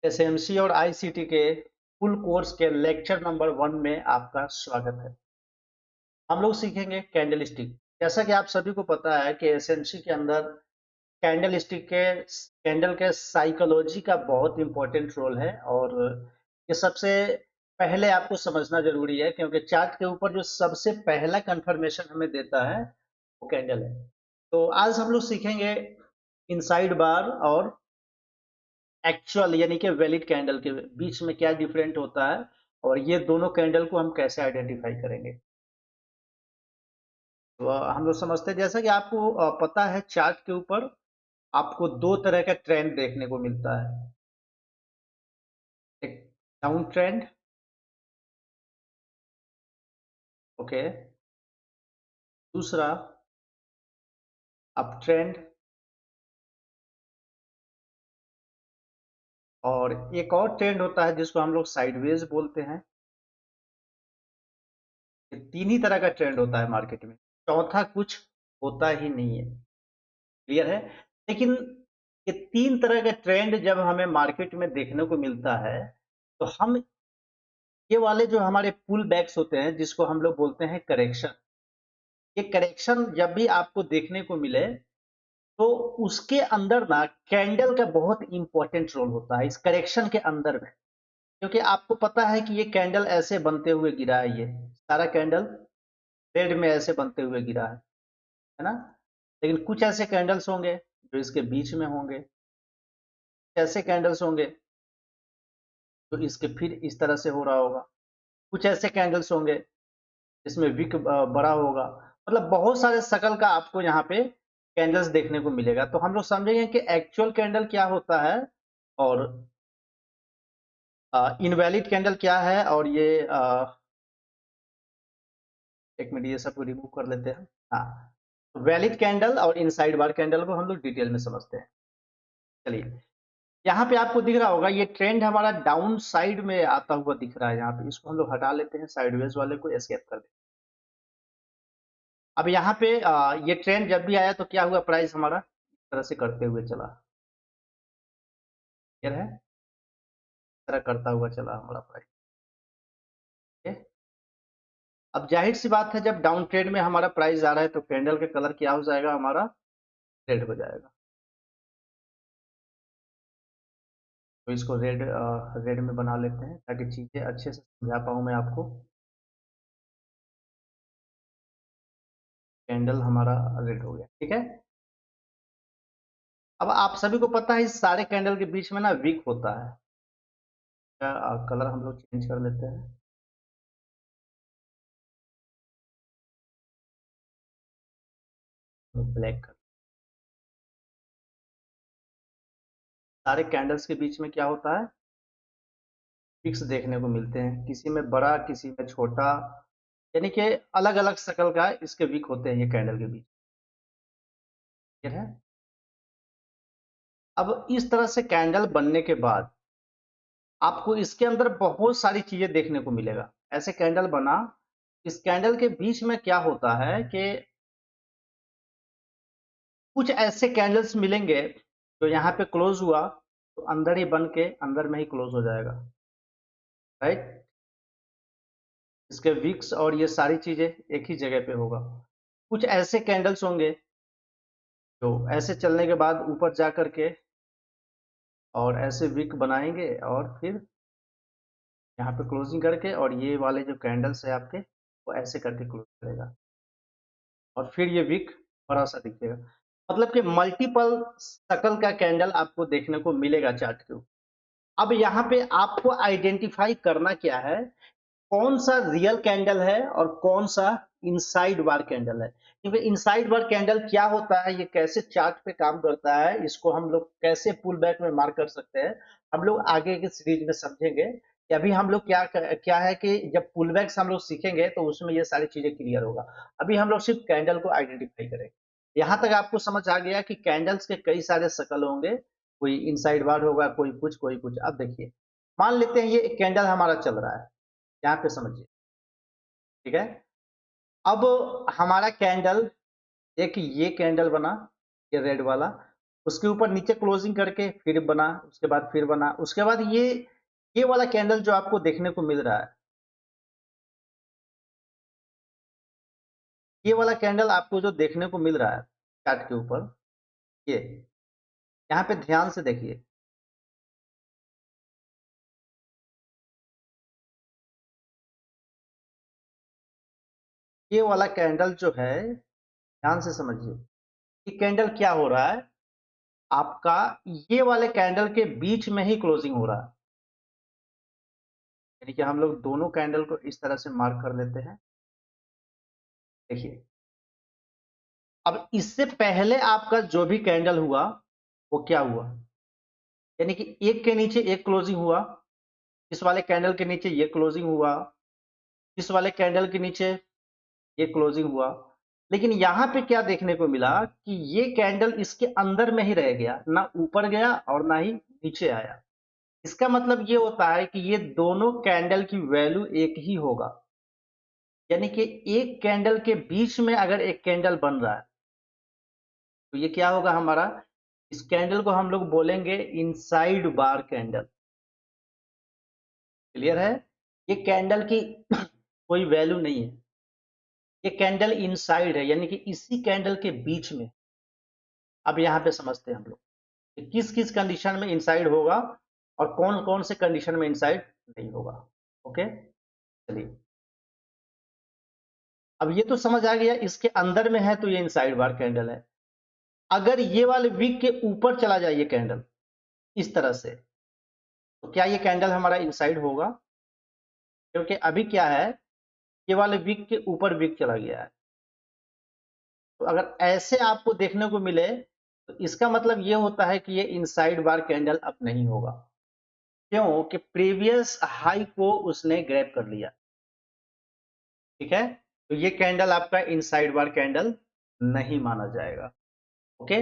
SMC और ICT के full course के लेक्चर नंबर 1 में आपका स्वागत है। हम लोग सीखेंगे कैंडल स्टिक। जैसा कि आप सभी को पता है कि एसएमसी के अंदर कैंडल स्टिक के कैंडल के साइकोलॉजी का बहुत इंपॉर्टेंट रोल है और ये सबसे पहले आपको समझना जरूरी है, क्योंकि चार्ट के ऊपर जो सबसे पहला कंफर्मेशन हमें देता है वो कैंडल है। तो आज हम लोग सीखेंगे इनसाइड बार और एक्चुअल यानी कि वैलिड कैंडल के बीच में क्या डिफरेंट होता है और ये दोनों कैंडल को हम कैसे आइडेंटिफाई करेंगे। तो हम लोग समझते हैं, जैसा कि आपको पता है, चार्ट के ऊपर आपको दो तरह का ट्रेंड देखने को मिलता है। एक डाउन ट्रेंड, ओके, दूसरा अप ट्रेंड, और एक और ट्रेंड होता है जिसको हम लोग साइडवेज बोलते हैं। ये तीन ही तरह का ट्रेंड होता है मार्केट में, चौथा कुछ होता ही नहीं है। क्लियर है? लेकिन ये तीन तरह का ट्रेंड जब हमें मार्केट में देखने को मिलता है तो हम ये वाले जो हमारे पुल बैक्स होते हैं जिसको हम लोग बोलते हैं करेक्शन, ये करेक्शन जब भी आपको देखने को मिले तो उसके अंदर ना कैंडल का बहुत इंपॉर्टेंट रोल होता है इस करेक्शन के अंदर में। क्योंकि आपको पता है कि ये कैंडल ऐसे बनते हुए गिरा है, ये सारा कैंडल रेड में ऐसे बनते हुए गिरा है ना। लेकिन कुछ ऐसे कैंडल्स होंगे जो इसके बीच में होंगे, ऐसे कैंडल्स होंगे तो इसके फिर इस तरह से हो रहा होगा, कुछ ऐसे कैंडल्स होंगे जिसमें विक बड़ा होगा। मतलब बहुत सारे शकल का आपको यहाँ पे कैंडल्स देखने को मिलेगा। तो हम लोग समझेंगे कि एक्चुअल कैंडल क्या होता है और इनवैलिड कैंडल क्या है, और ये एक मिनट, ये सब रिमूव कर लेते हैं। हाँ, वैलिड कैंडल और इनसाइड बार कैंडल को हम लोग डिटेल में समझते हैं। चलिए, यहाँ पे आपको दिख रहा होगा ये ट्रेंड हमारा डाउन साइड में आता हुआ दिख रहा है। यहाँ पे इसको हम लोग हटा लेते हैं, साइडवेज वाले को एस्केप कर देते हैं। अब यहाँ पे ये ट्रेंड जब भी आया तो क्या हुआ, प्राइस हमारा इस तरह से करते हुए चला। क्लियर है? इस तरह करता हुआ चला हमारा प्राइस। ठीक है? अब जाहिर सी बात है, जब डाउन ट्रेंड में हमारा प्राइस आ रहा है तो कैंडल का कलर क्या हो जाएगा, हमारा रेड हो जाएगा। तो इसको रेड रेड में बना लेते हैं ताकि चीजें अच्छे से समझा पाऊँ मैं आपको। कैंडल हमारा रेड हो गया, ठीक है। अब आप सभी को पता है इस सारे कैंडल के बीच में ना विक होता है। कलर हम लोग चेंज कर लेते हैं, ब्लैक कर। सारे कैंडल्स के बीच में क्या होता है, विक्स देखने को मिलते हैं, किसी में बड़ा किसी में छोटा, यानी कि अलग अलग शक्ल का इसके विक होते हैं ये कैंडल के बीच। ठीक है? अब इस तरह से कैंडल बनने के बाद आपको इसके अंदर बहुत सारी चीजें देखने को मिलेगा। ऐसे कैंडल बना, इस कैंडल के बीच में क्या होता है कि कुछ ऐसे कैंडल्स मिलेंगे जो यहाँ पे क्लोज हुआ तो अंदर ही बन के अंदर में ही क्लोज हो जाएगा। राइट? इसके विक्स और ये सारी चीजें एक ही जगह पे होगा। कुछ ऐसे कैंडल्स होंगे जो ऐसे चलने के बाद ऊपर जा करके और ऐसे विक बनाएंगे और फिर यहाँ पे क्लोजिंग करके, और ये वाले जो कैंडल्स है आपके वो ऐसे करके क्लोज करेगा और फिर ये विक बड़ा सा दिखेगा। मतलब कि मल्टीपल शक्ल का कैंडल आपको देखने को मिलेगा चार्ट के ऊपर। अब यहाँ पे आपको आइडेंटिफाई करना क्या है, कौन सा रियल कैंडल है और कौन सा इनसाइड बार कैंडल है। क्योंकि इनसाइड बार कैंडल क्या होता है, ये कैसे चार्ट पे काम करता है, इसको हम लोग कैसे पुल बैक में मार्क कर सकते हैं, हम लोग आगे के सीरीज में समझेंगे। कि अभी हम लोग क्या है कि जब पुल बैक्स हम लोग सीखेंगे तो उसमें ये सारी चीजें क्लियर होगा। अभी हम लोग सिर्फ कैंडल को आइडेंटिफाई करेंगे। यहाँ तक आपको समझ आ गया कि कैंडल्स के कई सारे शक्ल होंगे, कोई इनसाइड बार होगा, कोई कुछ कोई कुछ। अब देखिए, मान लेते हैं ये कैंडल हमारा चल रहा है, यहाँ पे समझिए। ठीक है? अब हमारा कैंडल, एक ये कैंडल बना, ये रेड वाला, उसके ऊपर नीचे क्लोजिंग करके फिर बना, उसके बाद फिर बना, उसके बाद ये वाला कैंडल जो आपको देखने को मिल रहा है, ये वाला कैंडल आपको जो देखने को मिल रहा है चार्ट के ऊपर, ये यहाँ पे ध्यान से देखिए, ये वाला कैंडल जो है, ध्यान से समझिए, ये कैंडल क्या हो रहा है आपका, ये वाले कैंडल के बीच में ही क्लोजिंग हो रहा है। यानी कि हम लोग दोनों कैंडल को इस तरह से मार्क कर लेते हैं। देखिए, अब इससे पहले आपका जो भी कैंडल हुआ वो क्या हुआ, यानी कि एक के नीचे एक क्लोजिंग हुआ, इस वाले कैंडल के नीचे ये क्लोजिंग हुआ, इस वाले कैंडल के नीचे ये क्लोजिंग हुआ। लेकिन यहां पे क्या देखने को मिला कि ये कैंडल इसके अंदर में ही रह गया, ना ऊपर गया और ना ही नीचे आया। इसका मतलब ये होता है कि ये दोनों कैंडल की वैल्यू एक ही होगा। यानी कि एक कैंडल के बीच में अगर एक कैंडल बन रहा है तो ये क्या होगा हमारा, इस कैंडल को हम लोग बोलेंगे इनसाइड बार कैंडल। क्लियर है? ये कैंडल की कोई वैल्यू नहीं है, ये कैंडल इनसाइड है, यानी कि इसी कैंडल के बीच में। अब यहां पे समझते हैं हम लोग कि किस किस कंडीशन में इनसाइड होगा और कौन कौन से कंडीशन में इनसाइड नहीं होगा। ओके, चलिए, अब ये तो समझ आ गया इसके अंदर में है तो ये इनसाइड बार कैंडल है। अगर ये वाले वीक के ऊपर चला जाए ये कैंडल इस तरह से, तो क्या ये कैंडल हमारा इनसाइड होगा? क्योंकि अभी क्या है, ये वाले वीक के ऊपर वीक चला गया है। तो अगर ऐसे आपको देखने को मिले तो इसका मतलब ये होता है कि ये इनसाइड बार कैंडल अब नहीं होगा। क्यों? कि प्रीवियस हाई को उसने ग्रैब कर लिया। ठीक है, तो ये कैंडल आपका इनसाइड बार कैंडल नहीं माना जाएगा। ओके,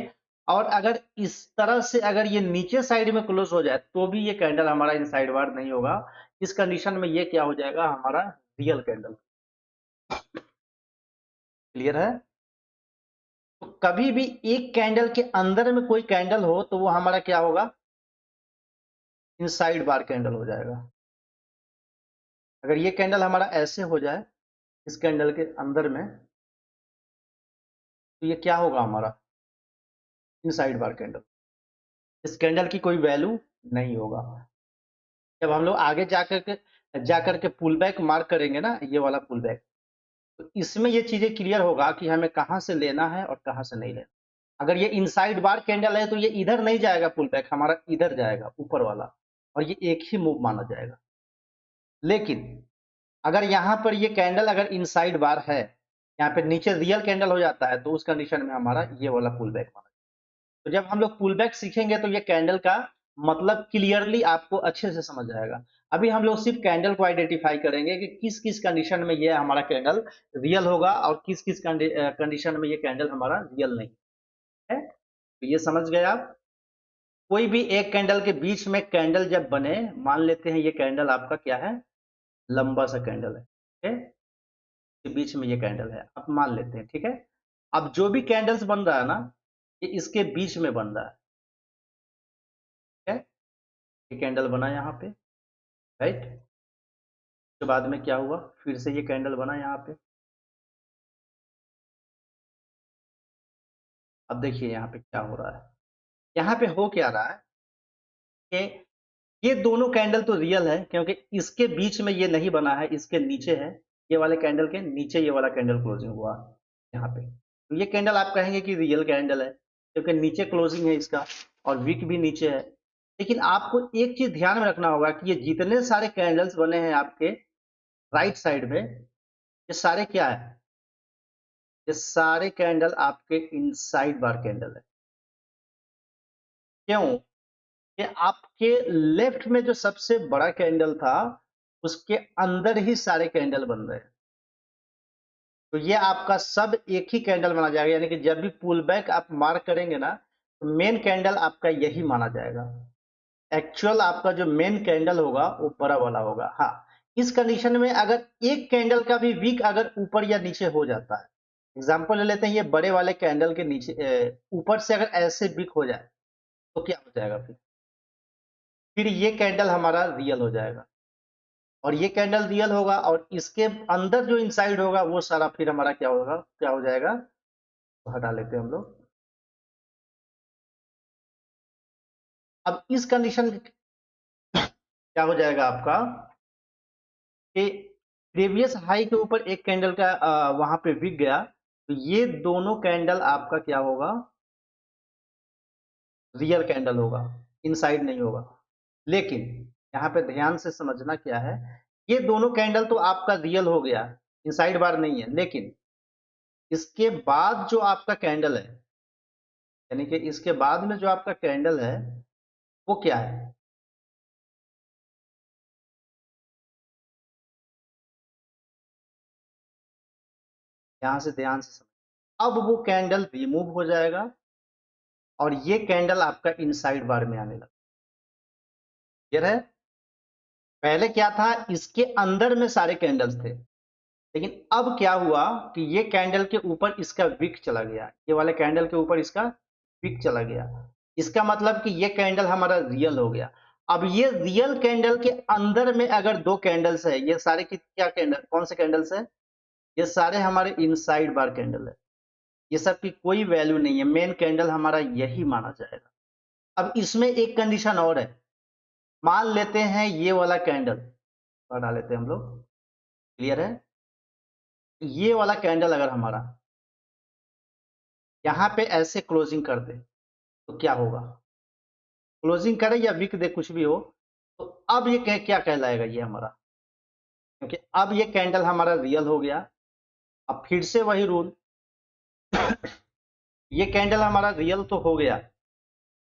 और अगर इस तरह से अगर ये नीचे साइड में क्लोज हो जाए तो भी ये कैंडल हमारा इनसाइड बार नहीं होगा। इस कंडीशन में ये क्या हो जाएगा, हमारा रियल कैंडल। क्लियर है? तो कभी भी एक कैंडल के अंदर में कोई कैंडल हो तो वो हमारा क्या होगा, इनसाइड बार कैंडल हो जाएगा। अगर ये कैंडल हमारा ऐसे हो जाए इस कैंडल के अंदर में, तो ये क्या होगा हमारा, इनसाइड बार कैंडल। इस कैंडल की कोई वैल्यू नहीं होगा। जब हम लोग आगे जाकर के पुल बैक मार्क करेंगे ना, ये वाला पुल बैक, तो इसमें ये चीजें क्लियर होगा कि हमें कहां से लेना है और कहां से नहीं लेना। अगर ये इनसाइड बार कैंडल है तो ये इधर नहीं जाएगा पुल बैक, हमारा इधर जाएगा ऊपर वाला, और ये एक ही मूव माना जाएगा। लेकिन अगर यहां पर ये कैंडल अगर इनसाइड बार है, यहाँ पे नीचे रियल कैंडल हो जाता है, तो उस कंडीशन में हमारा ये वाला पुल बैक माना। तो जब हम लोग पुल बैक सीखेंगे तो ये कैंडल का मतलब क्लियरली आपको अच्छे से समझ आएगा। अभी हम लोग सिर्फ कैंडल को आइडेंटिफाई करेंगे कि किस किस कंडीशन में ये हमारा कैंडल रियल होगा और किस किस कंडीशन में ये कैंडल हमारा रियल नहीं है। तो ये समझ गए आप? कोई भी एक कैंडल के बीच में कैंडल जब बने, मान लेते हैं ये कैंडल आपका क्या है, लंबा सा कैंडल है, ठीक है, के बीच में ये कैंडल है, आप मान लेते हैं, ठीक है। अब जो भी कैंडल्स बन रहा है ना, ये इसके बीच में बन रहा है, ठीक है। ये कैंडल बना यहाँ पे, राइट, उसके बाद में क्या हुआ, फिर से ये कैंडल बना यहाँ पे। अब देखिए यहाँ पे क्या हो रहा है, यहाँ पे हो क्या रहा है कि ये दोनों कैंडल तो रियल है क्योंकि इसके बीच में ये नहीं बना है, इसके नीचे है, ये वाले कैंडल के नीचे ये वाला कैंडल क्लोजिंग हुआ यहाँ पे। तो ये कैंडल आप कहेंगे कि रियल कैंडल है क्योंकि नीचे क्लोजिंग है इसका और विक भी नीचे है। लेकिन आपको एक चीज ध्यान में रखना होगा कि ये जितने सारे कैंडल्स बने हैं आपके राइट साइड में, ये सारे क्या है, ये सारे कैंडल आपके इनसाइड बार कैंडल है। क्यों? कि आपके लेफ्ट में जो सबसे बड़ा कैंडल था उसके अंदर ही सारे कैंडल बन रहे हैं, तो ये आपका सब एक ही कैंडल माना जाएगा। यानी कि जब भी पुल बैक आप मार्क करेंगे ना, तो मेन कैंडल आपका यही माना जाएगा। एक्चुअल आपका जो मेन कैंडल होगा वो बड़ा वाला होगा। हाँ, इस कंडीशन में अगर एक कैंडल का भी वीक अगर ऊपर या नीचे हो जाता है एग्जाम्पल ले लेते हैं, ये बड़े वाले कैंडल के नीचे ऊपर से अगर ऐसे बिक हो जाए तो क्या हो जाएगा? फिर ये कैंडल हमारा रियल हो जाएगा, और ये कैंडल रियल होगा, और इसके अंदर जो इनसाइड होगा वो सारा फिर हमारा क्या होगा, क्या हो जाएगा, तो हटा लेते हैं हम लोग। अब इस कंडीशन में क्या हो जाएगा आपका कि प्रीवियस हाई के ऊपर एक कैंडल का वहां पे बिक गया, तो ये दोनों कैंडल आपका क्या होगा, रियल कैंडल होगा, इनसाइड नहीं होगा। लेकिन यहाँ पे ध्यान से समझना क्या है, ये दोनों कैंडल तो आपका रियल हो गया, इनसाइड बार नहीं है, लेकिन इसके बाद जो आपका कैंडल है, यानी कि इसके बाद में जो आपका कैंडल है वो क्या है, यहां से ध्यान से समझ। अब वो कैंडल रिमूव हो जाएगा और ये कैंडल आपका इनसाइड बार में आने लगा। क्लियर है? पहले क्या था, इसके अंदर में सारे कैंडल्स थे, लेकिन अब क्या हुआ कि ये कैंडल के ऊपर इसका विक चला गया, ये वाले कैंडल के ऊपर इसका विक चला गया। इसका मतलब कि ये कैंडल हमारा रियल हो गया। अब ये रियल कैंडल के अंदर में अगर दो कैंडल्स है, ये सारे की क्या कैंडल, कौन से कैंडल्स है, ये सारे हमारे इनसाइड बार कैंडल है, ये सब की कोई वैल्यू नहीं है, मेन कैंडल हमारा यही माना जाएगा। अब इसमें एक कंडीशन और है, मान लेते हैं ये वाला कैंडल हटा लेते हैं हम लोग। क्लियर है? ये वाला कैंडल अगर हमारा यहां पे ऐसे क्लोजिंग कर दे तो क्या होगा, क्लोजिंग करे या विक दे कुछ भी हो, तो अब ये क्या कहलाएगा, ये हमारा, क्योंकि अब ये कैंडल हमारा रियल हो गया। अब फिर से वही रूल, ये कैंडल हमारा रियल तो हो गया,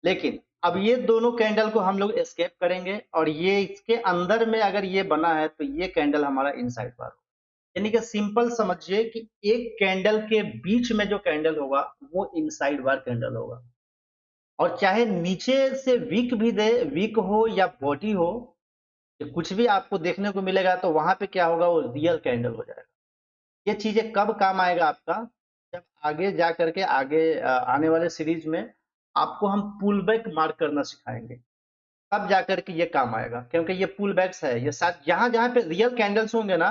लेकिन अब ये दोनों कैंडल को हम लोग एस्केप करेंगे, और ये इसके अंदर में अगर ये बना है तो ये कैंडल हमारा इनसाइड बार, यानी कि सिंपल समझिए कि एक कैंडल के बीच में जो कैंडल होगा वो इनसाइड बार कैंडल होगा, और चाहे नीचे से वीक भी दे, वीक हो या बॉडी हो, या कुछ भी आपको देखने को मिलेगा, तो वहां पे क्या होगा, वो रियल कैंडल हो जाएगा। ये चीजें कब काम आएगा आपका, जब आगे जा करके आगे आने वाले सीरीज में आपको हम पुल बैक मार्क करना सिखाएंगे, तब जा करके ये काम आएगा, क्योंकि ये पुल बैक्स है, ये साथ जहां जहां पे रियल कैंडल्स होंगे ना,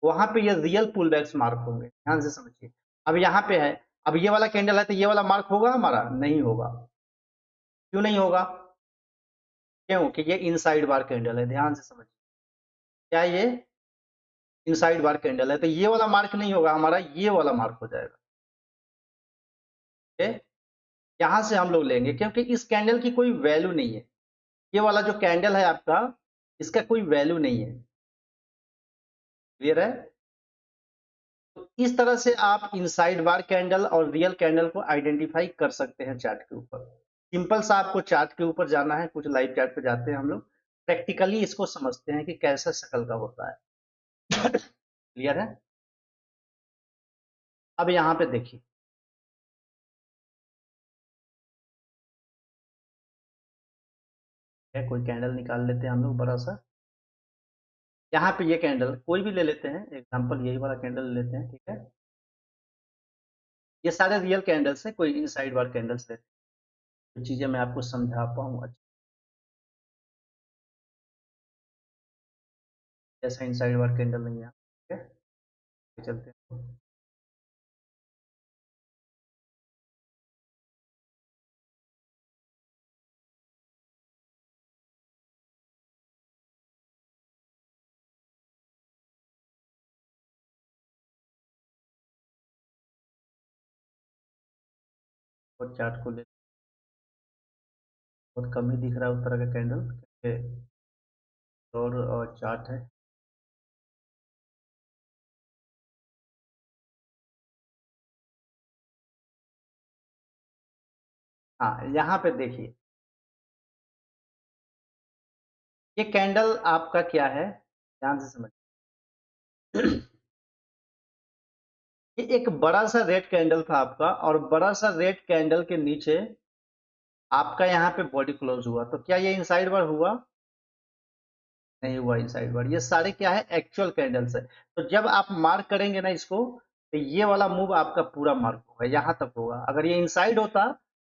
वहां पे ये रियल पुल बैक्स मार्क होंगे, ध्यान से समझिए। अब यहाँ पे है, अब ये वाला कैंडल है तो ये वाला मार्क होगा हमारा, नहीं होगा। क्यों नहीं होगा? क्यों कि ये इनसाइड बार कैंडल है, ध्यान से समझिए। क्या ये इनसाइड बार कैंडल है, तो ये वाला मार्क नहीं होगा हमारा, ये वाला मार्क हो जाएगा। ओके, यहां से हम लोग लेंगे, क्योंकि इस कैंडल की कोई वैल्यू नहीं है, ये वाला जो कैंडल है आपका, इसका कोई वैल्यू नहीं है। क्लियर है? तो इस तरह से आप इनसाइड बार कैंडल और रियल कैंडल को आइडेंटिफाई कर सकते हैं चार्ट के ऊपर। सिंपल सा आपको चार्ट के ऊपर जाना है, कुछ लाइव चार्ट पे जाते हैं हम लोग, प्रैक्टिकली इसको समझते हैं कि कैसे शक्ल का होता है। क्लियर है? अब यहाँ पे देखिए, कोई कैंडल निकाल लेते हैं हम लोग बड़ा सा, यहाँ पे ये कैंडल कोई भी ले लेते हैं, एग्जांपल यही वाला कैंडल ले लेते हैं, ठीक है। ये सारे रियल कैंडल्स हैं, कोई इनसाइड बार कैंडल्स लेते हैं, जो चीजें मैं आपको समझा पाऊँ अच्छा, जैसा इनसाइड बार कैंडल नहीं है, ठीक है। चलते हैं और चार्ट को ले, बहुत कम ही दिख रहा है उस तरह का कैंडल, और चार्ट है। हाँ, यहाँ पे देखिए, ये कैंडल आपका क्या है, ध्यान से समझ। ये एक बड़ा सा रेड कैंडल था आपका, और बड़ा सा रेड कैंडल के नीचे आपका यहाँ पे बॉडी क्लोज हुआ, तो क्या ये इनसाइड बार हुआ? नहीं हुआ इनसाइड बार। ये सारे क्या है, एक्चुअल कैंडल्स है। तो जब आप मार्क करेंगे ना इसको, तो ये वाला मूव आपका पूरा मार्क होगा, यहाँ तक होगा। अगर ये इनसाइड होता,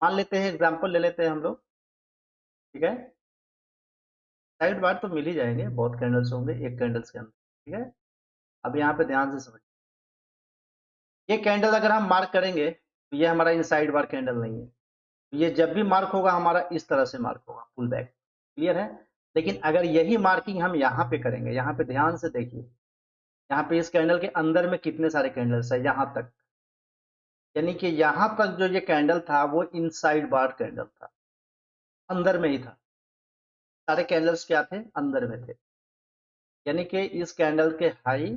मान लेते हैं एग्जांपल ले लेते हैं हम लोग, ठीक है, साइड बार तो मिल ही जाएंगे, बहुत कैंडल्स होंगे एक कैंडल्स के अंदर, ठीक है। अब यहाँ पे ध्यान से समझ, ये कैंडल अगर हम मार्क करेंगे तो ये हमारा इनसाइड बार कैंडल नहीं है, ये जब भी मार्क होगा हमारा इस तरह से मार्क होगा, पुल बैक, क्लियर है। लेकिन अगर यही मार्किंग हम यहाँ पे करेंगे, यहाँ पे ध्यान से देखिए, यहाँ पे इस कैंडल के अंदर में कितने सारे कैंडल्स है, यहाँ तक, यानी कि यहाँ तक जो ये कैंडल था वो इनसाइड बार कैंडल था, अंदर में ही था, सारे कैंडल्स क्या थे, अंदर में थे। यानी कि इस कैंडल के हाई,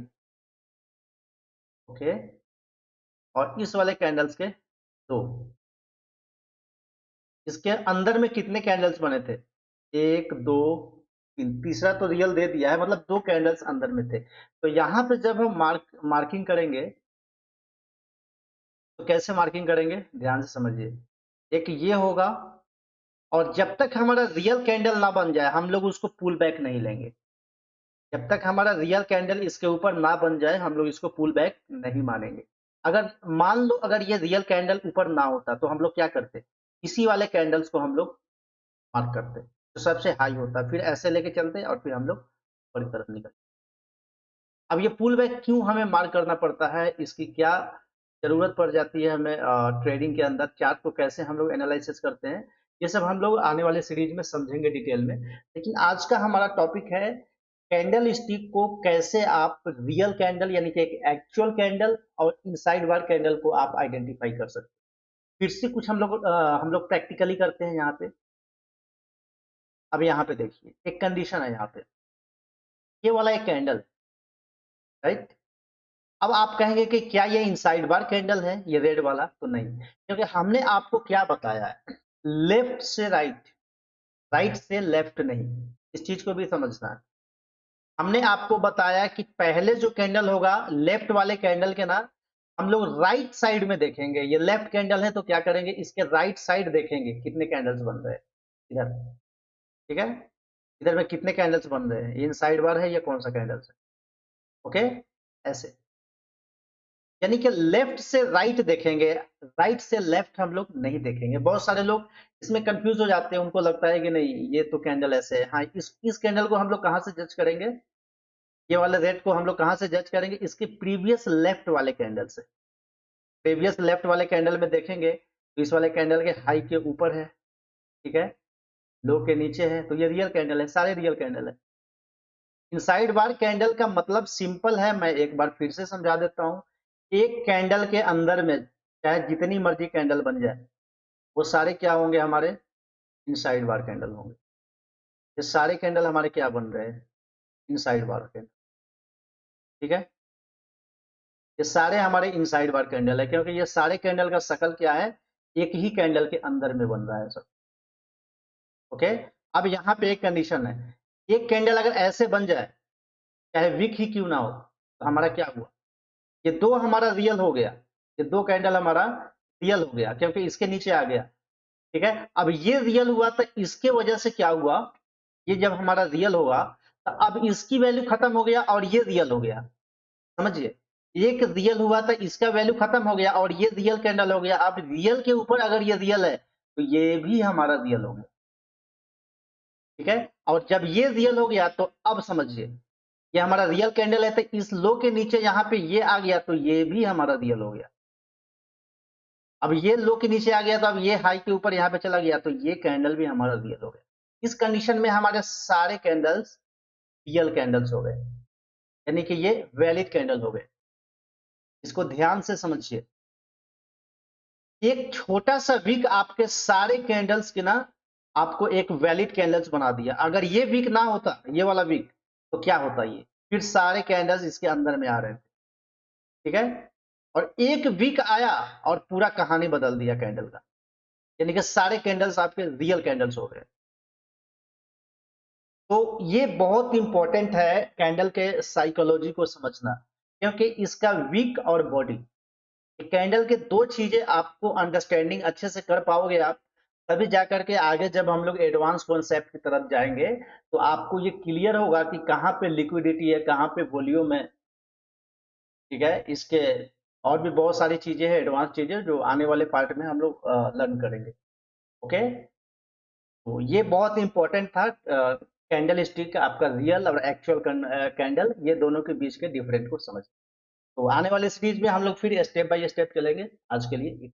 ओके, और इस वाले कैंडल्स के दो, इसके अंदर में कितने कैंडल्स बने थे, एक दो तीन, तीसरा तो रियल दे दिया है, मतलब दो कैंडल्स अंदर में थे। तो यहाँ पे जब हम मार्किंग करेंगे तो कैसे मार्किंग करेंगे, ध्यान से समझिए। एक ये होगा, और जब तक हमारा रियल कैंडल ना बन जाए हम लोग उसको पुल बैक नहीं लेंगे, जब तक हमारा रियल कैंडल इसके ऊपर ना बन जाए हम लोग इसको पुल बैक नहीं मानेंगे। अगर मान लो अगर ये रियल कैंडल ऊपर ना होता तो हम लोग क्या करते, इसी वाले कैंडल्स को हम लोग मार्क करते, तो सबसे हाई होता, फिर ऐसे लेके चलते और फिर हम लोग ऊपर की तरफ निकलते। अब ये पुल बैक क्यों हमें मार्क करना पड़ता है, इसकी क्या जरूरत पड़ जाती है हमें, ट्रेडिंग के अंदर चार्ट को कैसे हम लोग एनालिसिस करते हैं, ये सब हम लोग आने वाले सीरीज में समझेंगे डिटेल में। लेकिन आज का हमारा टॉपिक है कैंडल स्टिक को कैसे आप रियल कैंडल यानी कि एक एक्चुअल कैंडल और इनसाइड बार कैंडल को आप आइडेंटिफाई कर सकते हैं। फिर से कुछ हम लोग प्रैक्टिकली करते हैं यहाँ पे। अब यहाँ पे देखिए एक कंडीशन है यहाँ पे, ये वाला एक कैंडल, राइट। अब आप कहेंगे कि क्या ये इनसाइड बार कैंडल है ये रेड वाला, तो नहीं, क्योंकि हमने आपको क्या बताया है, लेफ्ट से राइट, राइट से लेफ्ट नहीं, इस चीज को भी समझना है। हमने आपको बताया कि पहले जो कैंडल होगा लेफ्ट वाले कैंडल के ना हम लोग राइट साइड में देखेंगे, ये लेफ्ट कैंडल है तो क्या करेंगे इसके राइट साइड देखेंगे कितने कैंडल्स बन रहे हैं इधर, ठीक है, इधर में कितने कैंडल्स बन रहे हैं, ये इनसाइड बार है या कौन सा कैंडल्स है, ओके, ऐसे, यानी कि लेफ्ट से राइट देखेंगे, राइट से लेफ्ट हम लोग नहीं देखेंगे। बहुत सारे लोग इसमें कंफ्यूज हो जाते हैं, उनको लगता है कि नहीं ये तो कैंडल ऐसे है, हाँ इस कैंडल को हम लोग कहाँ से जज करेंगे, ये वाले रेट को हम लोग कहाँ से जज करेंगे, इसके प्रीवियस लेफ्ट वाले कैंडल से, प्रीवियस लेफ्ट वाले कैंडल में देखेंगे तो इस वाले कैंडल के हाई के ऊपर है, ठीक है, लो के नीचे है, तो ये रियल कैंडल है, सारे रियल कैंडल है। इनसाइड बार कैंडल का मतलब सिंपल है, मैं एक बार फिर से समझा देता हूं, एक कैंडल के अंदर में चाहे जितनी मर्जी कैंडल बन जाए वो सारे क्या होंगे हमारे इनसाइड बार कैंडल होंगे, ये सारे कैंडल हमारे क्या बन रहे हैं इनसाइड बार कैंडल, ठीक है, ये सारे हमारे इनसाइड बार कैंडल है, क्योंकि ये सारे कैंडल का शकल क्या है, एक ही कैंडल के अंदर में बन रहा है सब, ओके। अब यहाँ पे एक कंडीशन है, एक कैंडल अगर ऐसे बन जाए चाहे वीक ही क्यों ना हो तो हमारा क्या हुआ, ये दो हमारा रियल हो गया, ये दो कैंडल हमारा रियल हो गया क्योंकि इसके नीचे आ गया, ठीक है। अब ये रियल हुआ तो इसके वजह से क्या हुआ, ये जब हमारा रियल होगा तो अब इसकी वैल्यू खत्म हो गया और ये रियल हो गया, समझिए, एक रियल हुआ तो इसका वैल्यू खत्म हो गया और ये रियल कैंडल हो गया। अब रियल के ऊपर अगर ये रियल है तो ये भी हमारा रियल हो गया, ठीक है। और जब ये रियल हो गया तो अब समझिए ये हमारा रियल कैंडल है तो इस लो के नीचे यहाँ पे ये आ गया तो ये भी हमारा रियल हो गया। अब ये लो के नीचे आ गया तो अब ये हाई के ऊपर यहाँ पे चला गया तो ये कैंडल भी हमारा रियल हो गया। इस कंडीशन में हमारे सारे कैंडल्स रियल कैंडल्स हो गए, यानी कि ये वैलिड कैंडल हो गए। इसको ध्यान से समझिए, एक छोटा सा विक आपके सारे कैंडल्स के ना आपको एक वैलिड कैंडल्स बना दिया। अगर ये विक ना होता ये वाला विक तो क्या होता, ये फिर सारे कैंडल्स इसके अंदर में आ रहे थे, ठीक है। और एक वीक आया और पूरा कहानी बदल दिया कैंडल का, यानी कि सारे कैंडल्स आपके रियल कैंडल्स हो गए। तो ये बहुत इंपॉर्टेंट है कैंडल के साइकोलॉजी को समझना, क्योंकि इसका वीक और बॉडी, कैंडल के दो चीजें आपको अंडरस्टैंडिंग अच्छे से कर पाओगे आप, तभी जाकर के आगे जब हम लोग एडवांस कॉन्सेप्ट की तरफ जाएंगे तो आपको ये क्लियर होगा कि कहाँ पे लिक्विडिटी है, कहाँ पे वॉल्यूम है, ठीक है, इसके और भी बहुत सारी चीजें हैं, एडवांस चीजें जो आने वाले पार्ट में हम लोग लर्न करेंगे। ओके, तो ये बहुत इंपॉर्टेंट था, कैंडल स्टिक आपका रियल और एक्चुअल कैंडल, ये दोनों के बीच के डिफरेंट को समझ। तो आने वाले सीरीज में हम लोग फिर स्टेप बाय स्टेप चलेंगे। आज के लिए